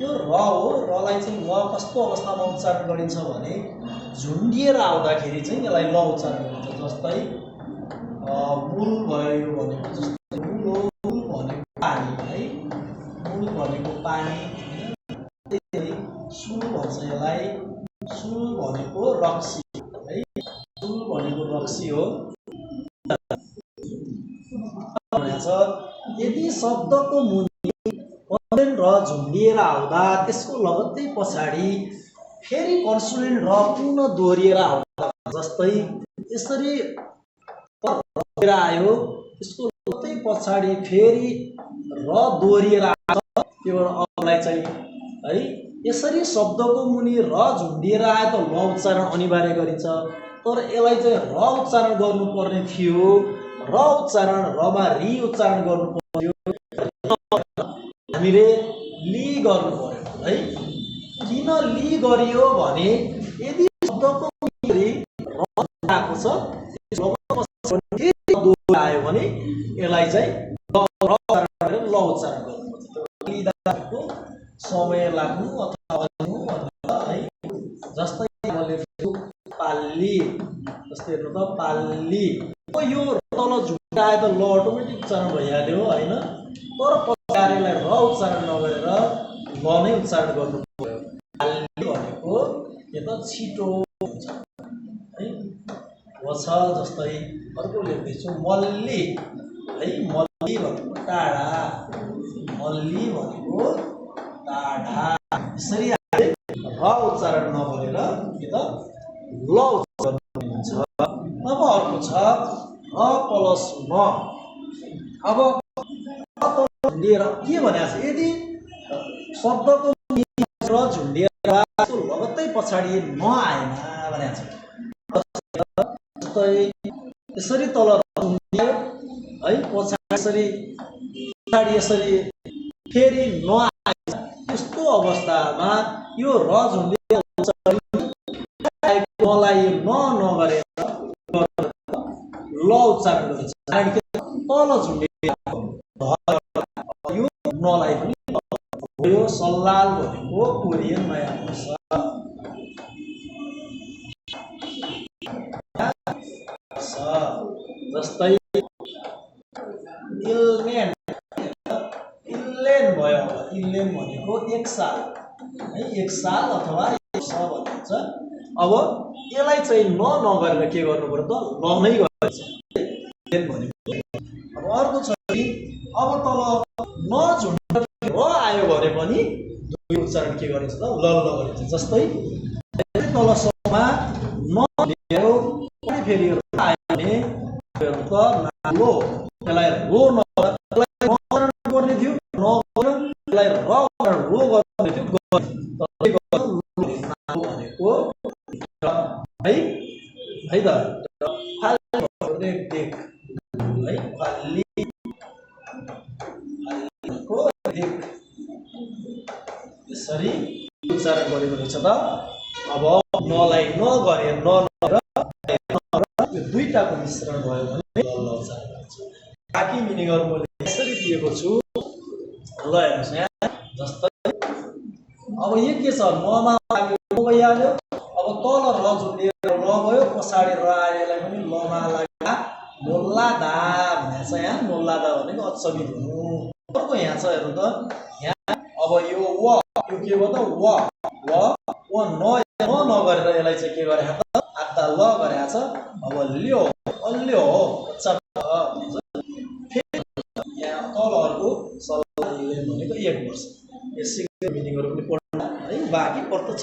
यो र हो। रलाई चाहिँ ल कस्तो अवस्थामा उच्चारण गरिन्छ भने झुन्डिएर आउँदाखेरि चाहिँ यसलाई ल उच्चारण गरिन्छ। जस्तै मूल भयो भनेको जस्तै मूल हो, मूल भनेको पानी है, मूल भनेको पानी। सुल भन्छ यसलाई, सुल भनेको रक्सी है, सुल भनेको रक्सी हो। यदि शब्दको मुनि कन्सोनेन्ट र झुन्डिएर आउँदा त्यसको लगत्तै पछाडि फेरि कन्सोनेन्ट र पुनः दोहोरिएर आउँदा, जस्तै यसरी आयो, त्यसको लगत्तै पछाडि फेरि र दोहोरिएर आउँछ, त्यो अलाई चाहिँ है। यसरी शब्दको मुनि र झुन्डिएर आए त ल उच्चारण अनिवार्य गरिन्छ, तर यसलाई चाहिँ र उच्चारण गर्नुपर्ने थियो, र उच्चारण रमा रि उच्चारण गर्नु पर्यो, हामीले लि गर्नु पर्यो है। किन लि गरियो भने यदि शब्दको मुनि र आएको छ आयो भने यसलाई चाहिँ ल उच्चारण गर्नुपर्छ। समय लाग्नु अथवा है। जस्तै पाल्ली, जस्तै हेर्नु त पाल्ली, यो तल झुक्काए त ल अटोमेटिक उच्चारण भइहाल्यो होइन, तर पछाडिलाई र उच्चारण नगरेर ल नै उच्चारण गर्नु पर्यो। पाल्ली भनेको यो त छिटो हुन्छ है। छ जस्तै अर्को लेख्दैछु मल्ली है, मल्ली भनेको टाढा, मल्ली भनेको टाढा। यसरी र उच्चारण नगरेर यो त ल उच्चारण हुन्छ। अब अर्को छ र प्लस म। अब झुन्डिएर के भनेको छ, यदि शब्दको र झुन्डिएर लगत्तै पछाडि नआएन भनेको छ। जस्तै यसरी तल झुन्डियो है, पछाडि यसरी फेरि नआएछ, त्यस्तो अवस्थामा यो र झुन्डिएर मलाई न नगरेर ल उच्चारण गरिन्छ। तल झुन्डिएर यो नलाई पनि यो सल्लाल भनेको कोरियन नयाँ वर्ष। जस्तै इल्लेन, इल्लेन भयो, इल्लेन भनेको एक साल है, एक साल अथवा एक वर्ष भनिन्छ। अब यसलाई चाहिँ न नगरेर के गर्नु पर्यो त ल नै गरिन्छ भनेको। अब अर्को छ कि अब तल न झुन्डेर र आयो भने पनि दुई उच्चारण के गरिन्छ त ल ल गरिन्छ। जस्तै तल समा न ल्यायो अनि फेरि आयो भने त नालो, त्यसलाई रो गर्ने थियो, नगर्नलाई र रो गर्ने थियो भनेको है है त। देख है, फाल्ली यसरी उच्चारण गरेको रहेछ त। अब नलाई नगरे न यो दुईटाको मिश्रण भयो भने ल उच्चारण गरिन्छ। बाँकी मिनिङहरू मैले यसरी दिएको छु, ल हेर्नुहोस् यहाँ। जस्तै अब यो के छ, ममा लाग्यो भइहाल्यो, अब तल र झुन्डिएर ल भयो, पछाडि र आएलाई पनि लमा लाग्दा मोल्लादा भनेको छ। यहाँ मोल्लादा भनेको अचम्मित हुनु। अर्को यहाँ छ हेर्नु त, यहाँ अब यो व, यो के भयो त व व न नगरेर यसलाई चाहिँ के गरे त आत्ता ल गरेको छ। अब ल्यो अल्यो यहाँ तलहरूको सल्लाह भनेको एक वर्ष। यसको मिनिङहरू पनि पढ्नु है, बाँकी प्रत्यक्ष